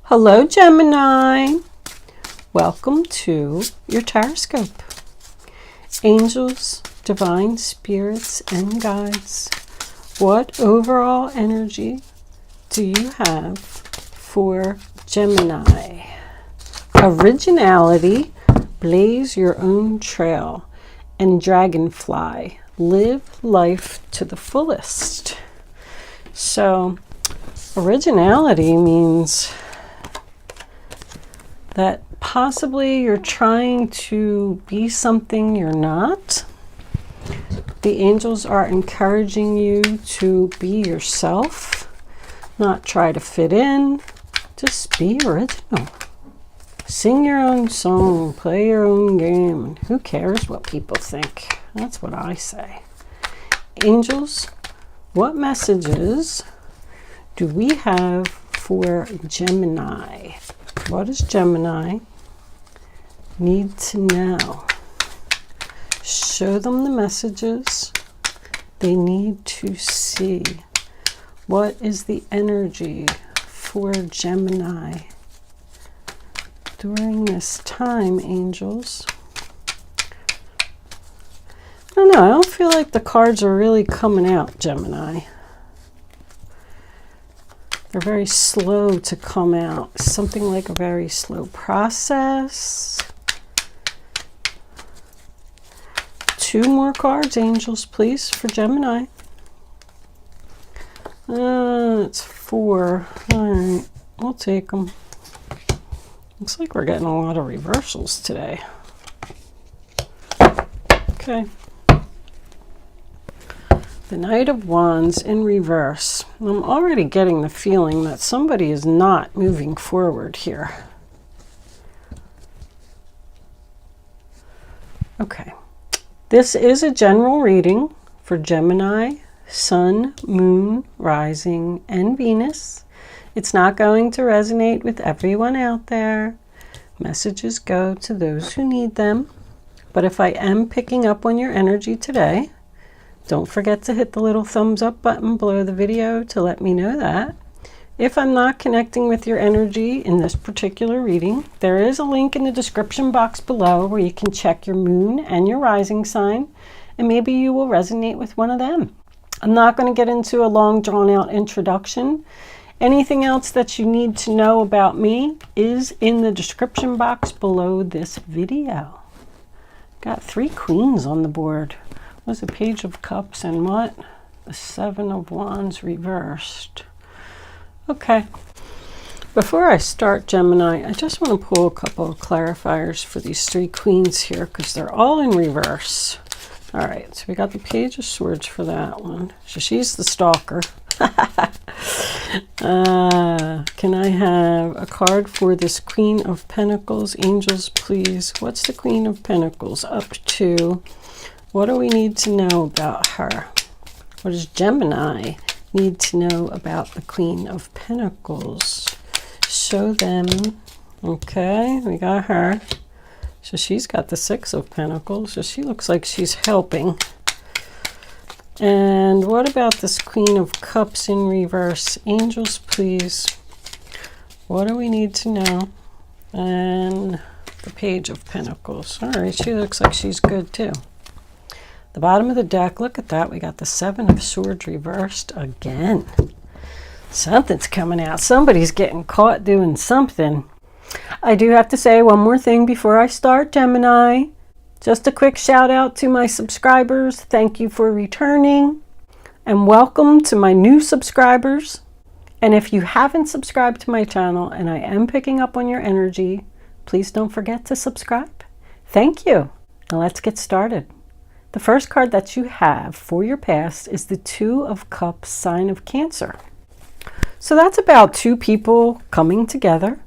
Hello, Gemini. Welcome to your horoscope. Angels, divine spirits, and guides, what overall energy do you have for Gemini? Originality, blaze your own trail, and dragonfly, live life to the fullest. So, originality means that possibly you're trying to be something you're not. The angels are encouraging you to be yourself, not try to fit in, just be original. Sing your own song, play your own game, and who cares what people think? That's what I say. Angels, what messages do we have for Gemini? What does Gemini need to know? Show them the messages they need to see. What is the energy for Gemini during this time, angels? I don't know. I don't feel like the cards are really coming out, Gemini. They're very slow to come out. Something like a very slow process. 2 more cards, angels, please, for Gemini. It's 4. All right, we'll take them. Looks like we're getting a lot of reversals today. Okay. The Knight of Wands in reverse. I'm already getting the feeling that somebody is not moving forward here. Okay. This is a general reading for Gemini, Sun, Moon, Rising, and Venus. It's not going to resonate with everyone out there. Messages go to those who need them. But if I am picking up on your energy today, don't forget to hit the little thumbs up button below the video to let me know that. If I'm not connecting with your energy in this particular reading, there is a link in the description box below where you can check your moon and your rising sign, and maybe you will resonate with one of them. I'm not going to get into a long drawn out introduction. Anything else that you need to know about me is in the description box below this video. Got 3 queens on the board. Was a Page of Cups and what? The 7 of Wands reversed. Okay. Before I start, Gemini, I just want to pull a couple of clarifiers for these 3 queens here because they're all in reverse. All right, so we got the Page of Swords for that one. So she's the stalker. Can I have a card for this Queen of Pentacles? Angels, please. What's the Queen of Pentacles up to? What do we need to know about her? What does Gemini need to know about the Queen of Pentacles? Show them. Okay, we got her. So she's got the 6 of Pentacles. So she looks like she's helping. And what about this Queen of Cups in reverse? Angels, please. What do we need to know? And the Page of Pentacles. All right, she looks like she's good too. The bottom of the deck, look at that. We got the 7 of Swords reversed again. Something's coming out. Somebody's getting caught doing something. I do have to say one more thing before I start, Gemini. Just a quick shout out to my subscribers. Thank you for returning. And welcome to my new subscribers. And if you haven't subscribed to my channel and I am picking up on your energy, please don't forget to subscribe. Thank you. Now let's get started. The first card that you have for your past is the 2 of Cups, sign of Cancer. So that's about 2 people coming together.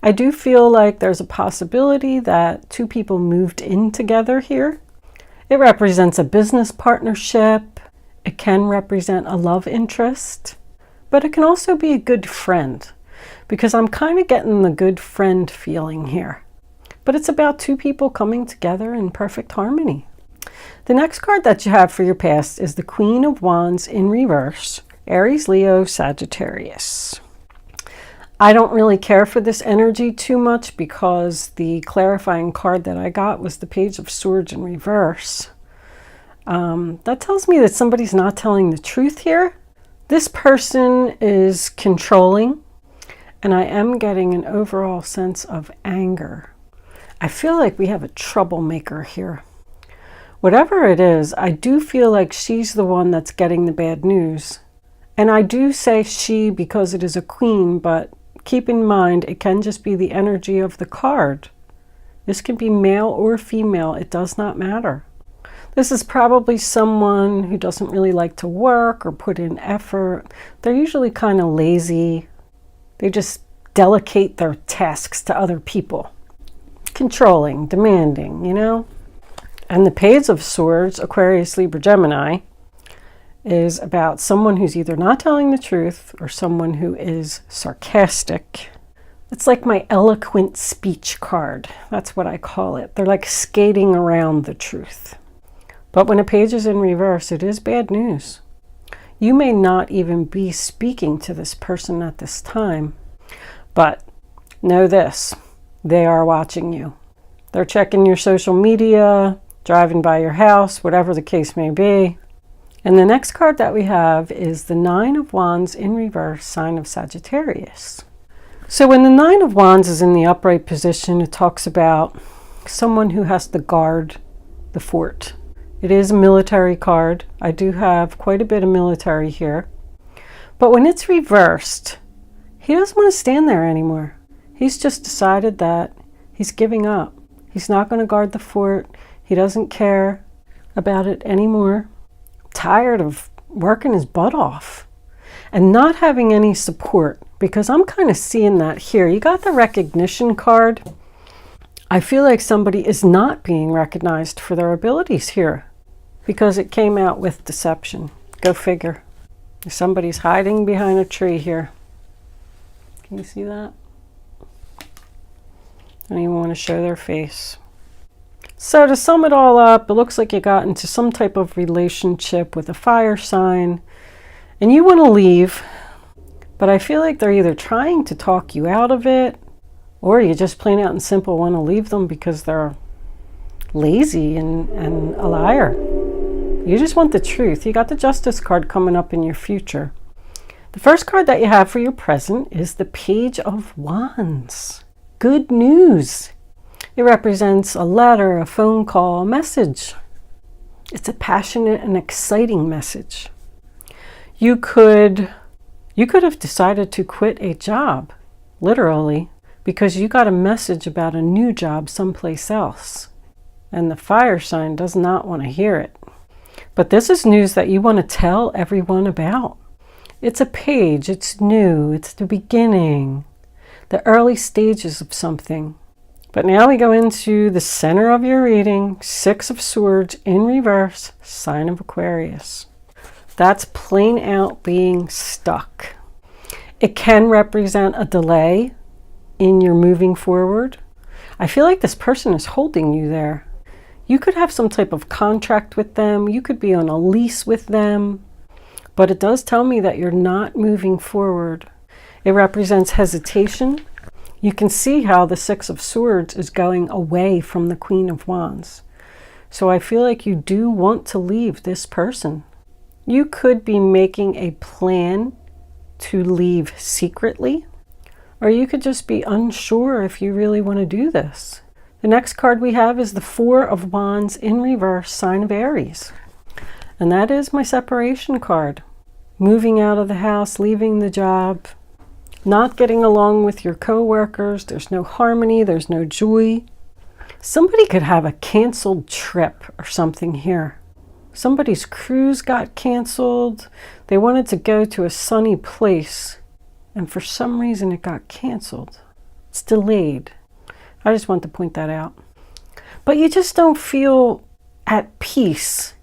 I do feel like there's a possibility that 2 people moved in together here. It represents a business partnership. It can represent a love interest, but it can also be a good friend because I'm kind of getting the good friend feeling here. But it's about 2 people coming together in perfect harmony. The next card that you have for your past is the Queen of Wands in reverse, Aries, Leo, Sagittarius. I don't really care for this energy too much because the clarifying card that I got was the Page of Swords in reverse. That tells me that somebody's not telling the truth here. This person is controlling, and I am getting an overall sense of anger. I feel like we have a troublemaker here. Whatever it is, I do feel like she's the one that's getting the bad news. And I do say she because it is a queen, but keep in mind it can just be the energy of the card. This can be male or female, it does not matter. This is probably someone who doesn't really like to work or put in effort. They're usually kind of lazy. They just delegate their tasks to other people. Controlling, demanding, you know? And the Page of Swords, Aquarius, Libra, Gemini, is about someone who's either not telling the truth or someone who is sarcastic. It's like my eloquent speech card. That's what I call it. They're like skating around the truth. But when a page is in reverse, it is bad news. You may not even be speaking to this person at this time, but know this, they are watching you. They're checking your social media, driving by your house, whatever the case may be. And the next card that we have is the Nine of Wands in reverse, sign of Sagittarius. So when the Nine of Wands is in the upright position, it talks about someone who has to guard the fort. It is a military card. I do have quite a bit of military here. But when it's reversed, he doesn't want to stand there anymore. He's just decided that he's giving up. He's not going to guard the fort. He doesn't care about it anymore. Tired of working his butt off and not having any support, because I'm kind of seeing that here. You got the recognition card. I feel like somebody is not being recognized for their abilities here because it came out with deception. Go figure. Somebody's hiding behind a tree here. Can you see that? I don't even want to show their face. So to sum it all up, it looks like you got into some type of relationship with a fire sign and you want to leave, but I feel like they're either trying to talk you out of it or you just plain out and simple want to leave them because they're lazy and a liar. You just want the truth. You got the Justice card coming up in your future. The first card that you have for your present is the Page of Wands. Good news. It represents a letter, a phone call, a message. It's a passionate and exciting message. You could have decided to quit a job, literally, because you got a message about a new job someplace else. And the fire sign does not want to hear it. But this is news that you want to tell everyone about. It's a page, it's new, it's the beginning, the early stages of something. But now we go into the center of your reading, Six of Swords in reverse, sign of Aquarius. That's plain out being stuck. It can represent a delay in your moving forward. I feel like this person is holding you there. You could have some type of contract with them. You could be on a lease with them. But it does tell me that you're not moving forward. It represents hesitation. You can see how the Six of Swords is going away from the Queen of Wands. So I feel like you do want to leave this person. You could be making a plan to leave secretly, or you could just be unsure if you really want to do this. The next card we have is the Four of Wands in reverse, sign of Aries. And that is my separation card. Moving out of the house, leaving the job, not getting along with your co-workers. There's no harmony, there's no joy. Somebody could have a canceled trip or something here. Somebody's cruise got canceled. They wanted to go to a sunny place, and for some reason it got canceled. It's delayed. I just want to point that out. But you just don't feel at peace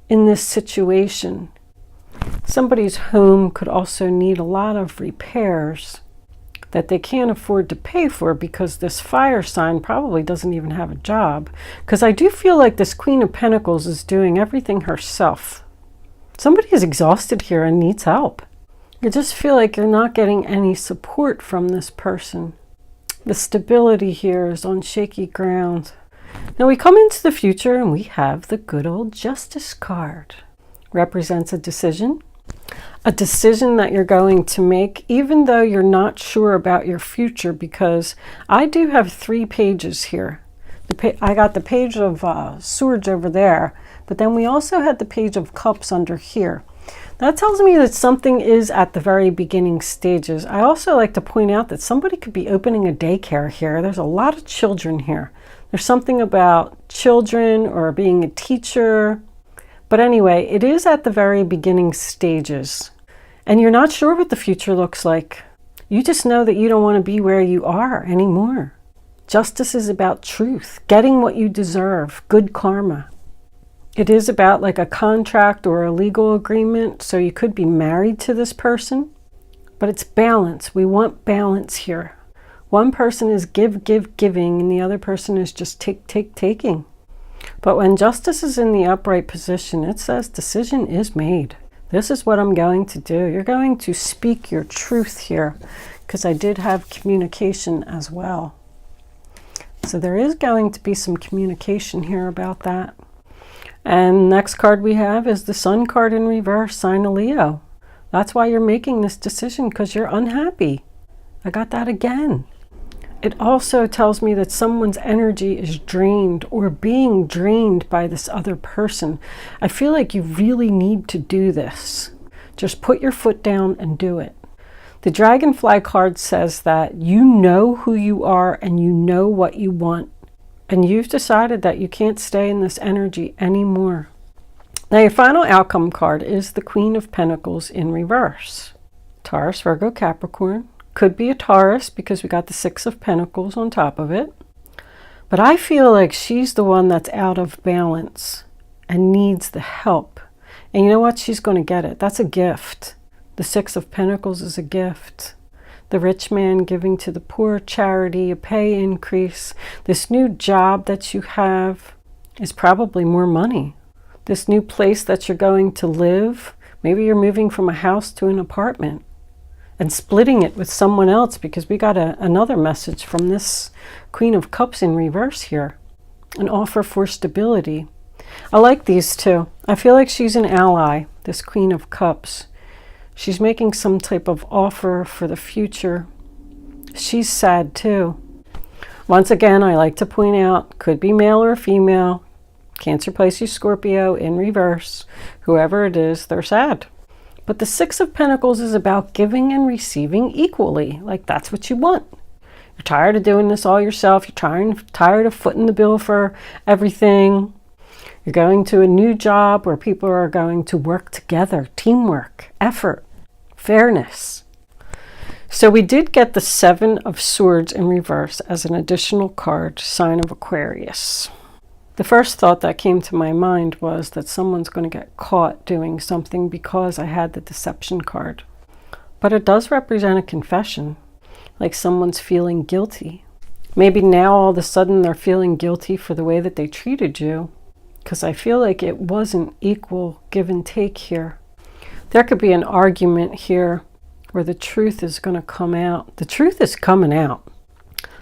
in this situation. Somebody's home could also need a lot of repairs that they can't afford to pay for because this fire sign probably doesn't even have a job. Because I do feel like this Queen of Pentacles is doing everything herself. Somebody is exhausted here and needs help. You just feel like you're not getting any support from this person. The stability here is on shaky ground. Now we come into the future and we have the good old Justice card. Represents a decision that you're going to make, even though you're not sure about your future, because I do have 3 pages here. I got the page of Swords over there, but then we also had the page of Cups under here. That tells me that something is at the very beginning stages. I also like to point out that somebody could be opening a daycare here. There's a lot of children here. There's something about children or being a teacher. But anyway, it is at the very beginning stages. And you're not sure what the future looks like. You just know that you don't want to be where you are anymore. Justice is about truth, getting what you deserve, good karma. It is about like a contract or a legal agreement, so you could be married to this person, but it's balance. We want balance here. One person is giving, and the other person is just taking. But when justice is in the upright position, it says decision is made. This is what I'm going to do. You're going to speak your truth here, because I did have communication as well. So there is going to be some communication here about that. And next card we have is the Sun card in reverse, sign of Leo. That's why you're making this decision, because you're unhappy. I got that again. It also tells me that someone's energy is drained or being drained by this other person. I feel like you really need to do this. Just put your foot down and do it. The Dragonfly card says that you know who you are and you know what you want. And you've decided that you can't stay in this energy anymore. Now your final outcome card is the Queen of Pentacles in reverse. Taurus, Virgo, Capricorn. Could be a Taurus because we got the 6 of Pentacles on top of it. But I feel like she's the one that's out of balance and needs the help. And you know what? She's going to get it. That's a gift. The 6 of Pentacles is a gift. The rich man giving to the poor, charity, a pay increase. This new job that you have is probably more money. This new place that you're going to live, maybe you're moving from a house to an apartment and splitting it with someone else, because we got another message from this Queen of Cups in reverse here. An offer for stability. I like these two. I feel like she's an ally, this Queen of Cups. She's making some type of offer for the future. She's sad too. Once again, I like to point out, could be male or female. Cancer, Pisces, Scorpio in reverse. Whoever it is, they're sad. But the 6 of Pentacles is about giving and receiving equally. Like that's what you want. You're tired of doing this all yourself. You're tired of footing the bill for everything. You're going to a new job where people are going to work together, teamwork, effort, fairness. So we did get the 7 of Swords in reverse as an additional card, sign of Aquarius. The first thought that came to my mind was that someone's going to get caught doing something because I had the deception card. But it does represent a confession, like someone's feeling guilty. Maybe now all of a sudden they're feeling guilty for the way that they treated you, because I feel like it wasn't equal give and take here. There could be an argument here where the truth is going to come out. The truth is coming out.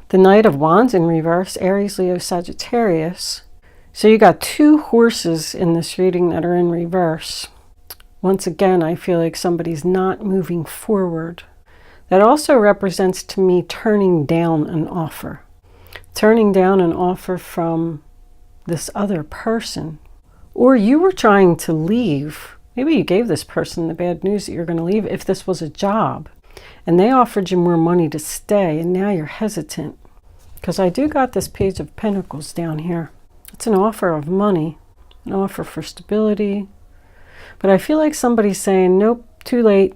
The Knight of Wands in reverse, Aries, Leo, Sagittarius. So you got 2 horses in this reading that are in reverse. Once again, I feel like somebody's not moving forward. That also represents to me turning down an offer. Turning down an offer from this other person. Or you were trying to leave. Maybe you gave this person the bad news that you're going to leave if this was a job. And they offered you more money to stay, and now you're hesitant. Because I do got this Page of Pentacles down here. It's an offer of money, an offer for stability. But I feel like somebody's saying, nope, too late.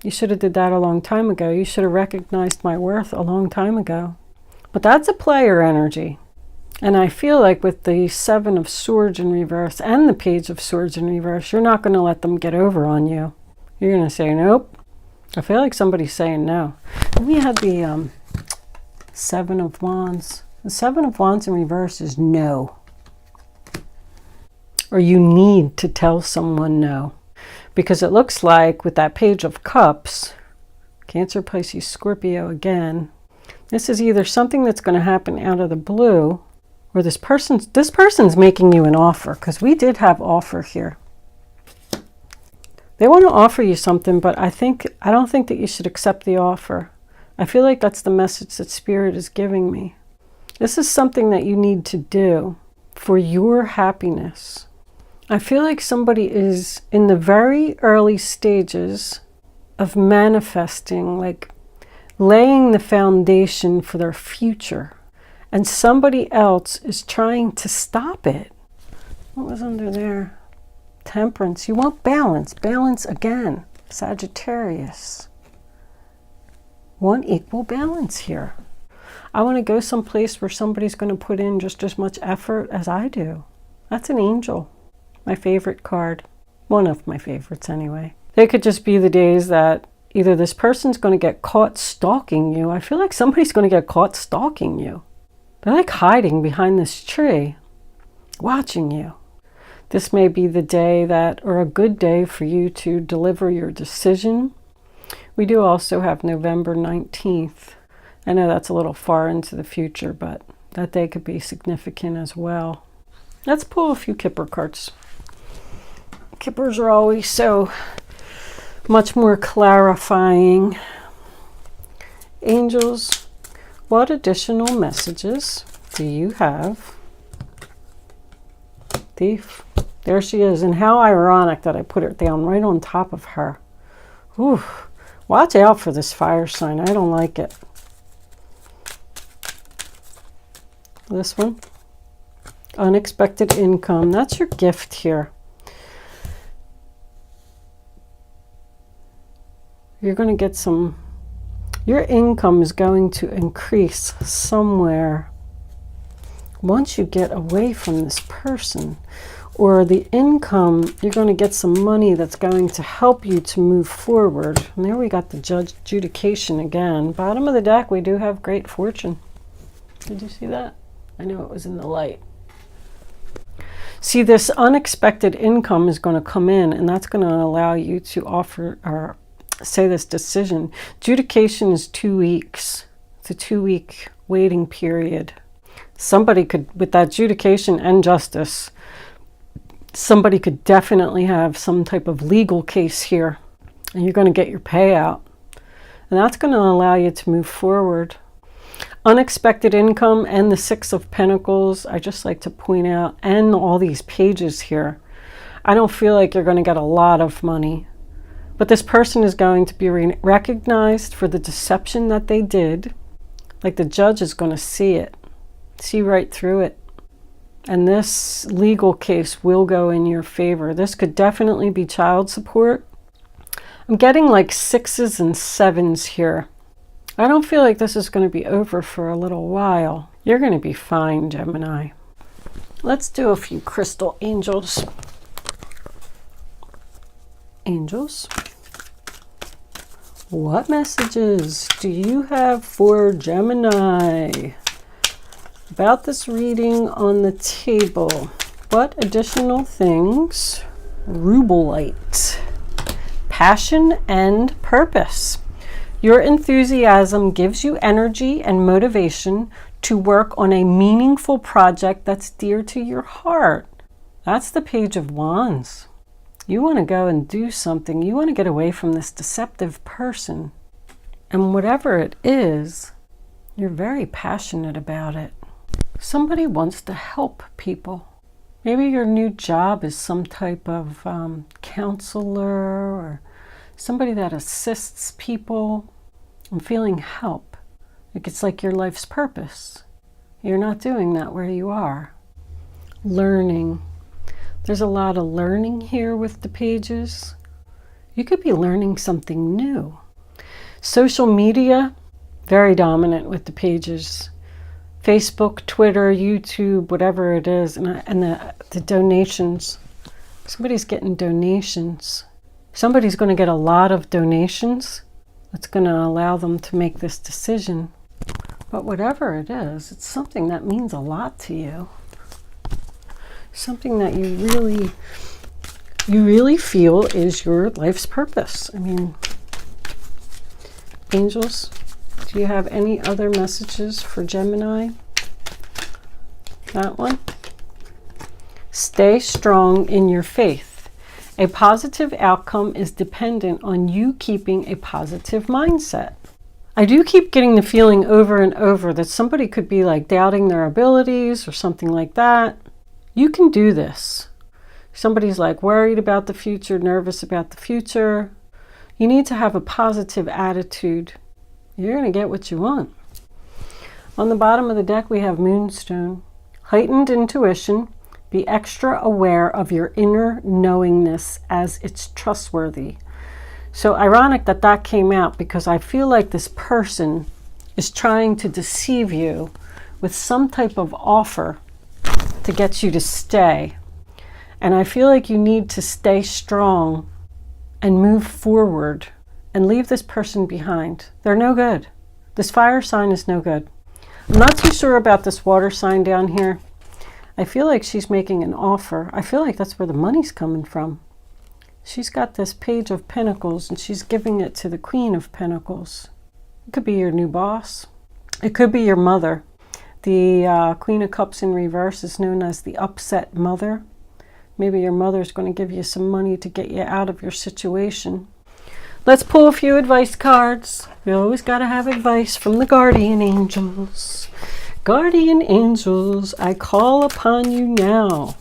You should have did that a long time ago. You should have recognized my worth a long time ago. But that's a player energy. And I feel like with the 7 of Swords in reverse and the Page of Swords in reverse, you're not going to let them get over on you. You're going to say, nope. I feel like somebody's saying no. And we had the 7 of Wands. The 7 of Wands in reverse is no. Or you need to tell someone no. because it looks like with that Page of Cups, Cancer, Pisces, Scorpio again, this is either something that's going to happen out of the blue, or this person's making you an offer, because we did have offer here. They want to offer you something, but I don't think that you should accept the offer. I feel like that's the message that Spirit is giving me. This is something that you need to do for your happiness. I feel like somebody is in the very early stages of manifesting, like laying the foundation for their future. And somebody else is trying to stop it. What was under there? Temperance. You want balance. Balance again. Sagittarius. Want equal balance here. I want to go someplace where somebody's going to put in just as much effort as I do. That's an angel. My favorite card. One of my favorites anyway. They could just be the days that either this person's going to get caught stalking you. I feel like somebody's going to get caught stalking you. They're like hiding behind this tree, watching you. This may be the day or a good day for you to deliver your decision. We do also have November 19th. I know that's a little far into the future, but that day could be significant as well. Let's pull a few Kipper cards. Kippers are always so much more clarifying. Angels, what additional messages do you have? Thief. There she is. And how ironic that I put it down right on top of her. Ooh, watch out for this fire sign. I don't like it. This one. Unexpected income. That's your gift here. You're going to get some... Your income is going to increase somewhere once you get away from this person. Or the income, you're going to get some money that's going to help you to move forward. And there we got the adjudication again. Bottom of the deck, we do have great fortune. Did you see that? I know it was in the light. See, this unexpected income is going to come in, and that's going to allow you to offer or say this decision. Adjudication is 2 weeks. It's a 2-week waiting period. Somebody could, with that adjudication and justice, somebody could definitely have some type of legal case here, and you're going to get your payout. And that's going to allow you to move forward. Unexpected income and the Six of Pentacles, I just like to point out, and all these pages here. I don't feel like you're going to get a lot of money. But this person is going to be recognized for the deception that they did. Like the judge is going to see it, see right through it. And this legal case will go in your favor. This could definitely be child support. I'm getting like 6s and 7s here. I don't feel like this is going to be over for a little while. You're going to be fine, Gemini. Let's do a few crystal angels. Angels, what messages do you have for Gemini about this reading on the table? What additional things? Rubelite, passion and purpose. Your enthusiasm gives you energy and motivation to work on a meaningful project that's dear to your heart. That's the Page of Wands. You want to go and do something. You want to get away from this deceptive person. And whatever it is, you're very passionate about it. Somebody wants to help people. Maybe your new job is some type of counselor or somebody that assists people in feeling help. It's like your life's purpose. You're not doing that where you are. Learning. There's a lot of learning here with the pages. You could be learning something new. Social media, very dominant with the pages. Facebook, Twitter, YouTube, whatever it is, and the donations. Somebody's getting donations. Somebody's going to get a lot of donations. That's going to allow them to make this decision. But whatever it is, it's something that means a lot to you. Something that you really you really feel is your life's purpose. I mean, angels, do you have any other messages for Gemini? That one. Stay strong in your faith. A positive outcome is dependent on you keeping a positive mindset. I do keep getting the feeling over and over that somebody could be like doubting their abilities or something like that. You can do this. Somebody's like worried about the future, nervous about the future. You need to have a positive attitude. You're going to get what you want. On the bottom of the deck, we have Moonstone. Heightened intuition. Be extra aware of your inner knowingness as it's trustworthy. So ironic that that came out, because I feel like this person is trying to deceive you with some type of offer to get you to stay. And I feel like you need to stay strong and move forward and leave this person behind. They're no good. This fire sign is no good. I'm not too sure about this water sign down here. I feel like she's making an offer. I feel like that's where the money's coming from. She's got this Page of Pentacles and she's giving it to the Queen of Pentacles. It could be your new boss. It could be your mother. The Queen of Cups in reverse is known as the upset mother. Maybe your mother's going to give you some money to get you out of your situation. Let's pull a few advice cards. We always got to have advice from the guardian angels. Guardian angels, I call upon you now.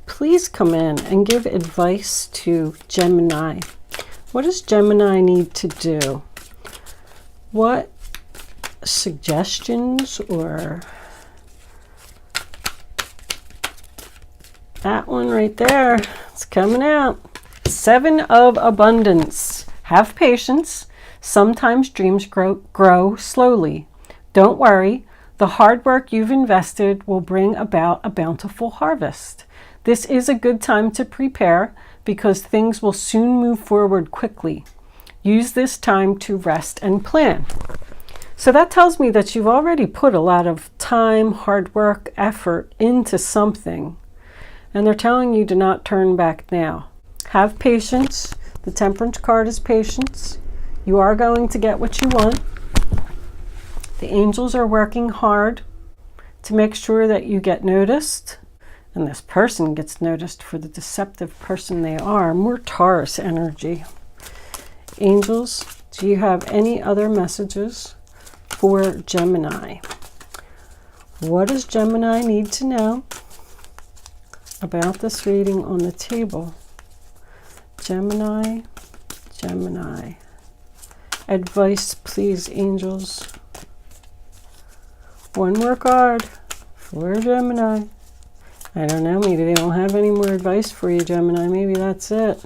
Please come in and give advice to Gemini. What does Gemini need to do? What suggestions or... That one right there, it's coming out. 7 of Abundance. Have patience. Sometimes dreams grow slowly. Don't worry. The hard work you've invested will bring about a bountiful harvest. This is a good time to prepare because things will soon move forward quickly. Use this time to rest and plan. So that tells me that you've already put a lot of time, hard work, effort into something. And they're telling you to not turn back now. Have patience. The Temperance card is patience. You are going to get what you want. The angels are working hard to make sure that you get noticed. And this person gets noticed for the deceptive person they are. More Taurus energy. Angels, do you have any other messages for Gemini? What does Gemini need to know about this reading on the table? Gemini, Gemini. Advice, please, angels. One more card for Gemini. I don't know, maybe they don't have any more advice for you, Gemini. Maybe that's it.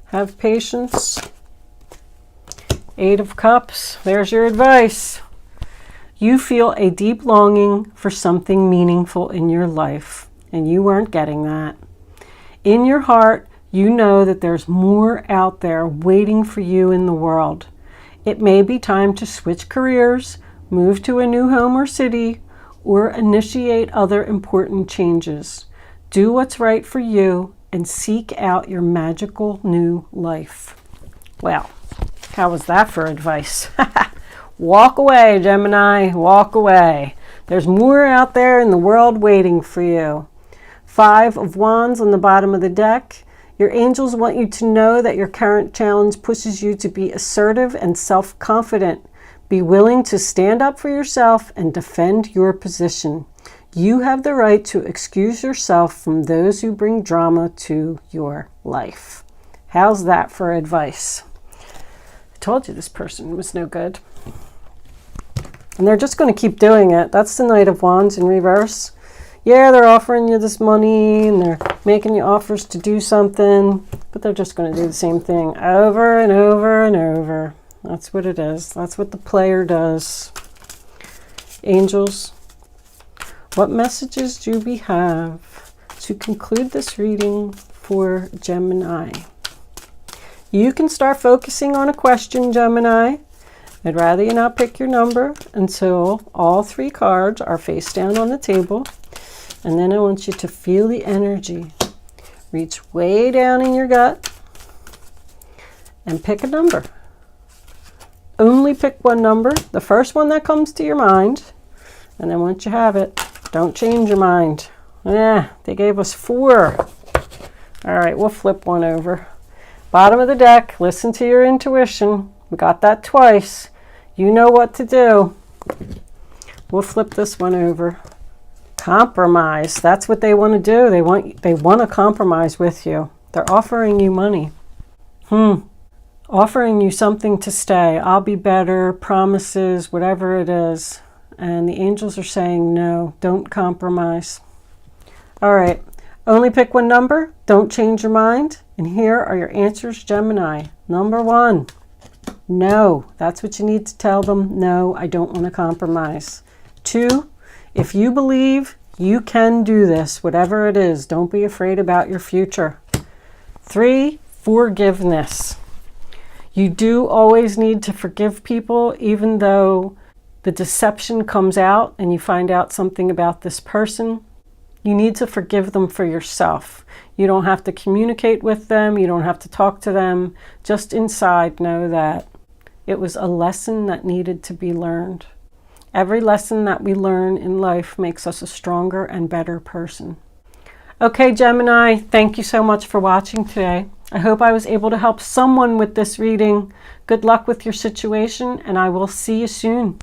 Have patience. 8 of Cups. There's your advice. You feel a deep longing for something meaningful in your life, and you weren't getting that. In your heart, you know that there's more out there waiting for you in the world. It may be time to switch careers, move to a new home or city, or initiate other important changes. Do what's right for you and seek out your magical new life. Well, how was that for advice? Walk away, Gemini, walk away. There's more out there in the world waiting for you. 5 of Wands on the bottom of the deck. Your angels want you to know that your current challenge pushes you to be assertive and self-confident. Be willing to stand up for yourself and defend your position. You have the right to excuse yourself from those who bring drama to your life. How's that for advice? I told you this person was no good. And they're just going to keep doing it. That's the Knight of Wands in reverse. Yeah, they're offering you this money and they're making you offers to do something, but they're just going to do the same thing over and over and over. That's what it is. That's what the player does. Angels, what messages do we have to conclude this reading for Gemini? You can start focusing on a question, Gemini. I'd rather you not pick your number until all 3 cards are face down on the table. And then I want you to feel the energy. Reach way down in your gut and pick a number. Only pick one number, the first one that comes to your mind, and then once you have it, don't change your mind. Yeah, they gave us 4. All right, we'll flip one over. Bottom of the deck, listen to your intuition. We got that twice. You know what to do. We'll flip this one over. Compromise. That's what they want to do. They want to compromise with you. They're offering you money. Offering you something to stay. I'll be better, promises, whatever it is. And the angels are saying no, don't compromise. All right. Only pick one number. Don't change your mind. And here are your answers, Gemini. Number 1. No. That's what you need to tell them. No, I don't want to compromise. 2. If you believe you can do this, whatever it is, don't be afraid about your future. 3. Forgiveness. You do always need to forgive people, even though the deception comes out and you find out something about this person. You need to forgive them for yourself. You don't have to communicate with them. You don't have to talk to them. Just inside know that it was a lesson that needed to be learned. Every lesson that we learn in life makes us a stronger and better person. Okay, Gemini, thank you so much for watching today. I hope I was able to help someone with this reading. Good luck with your situation, and I will see you soon.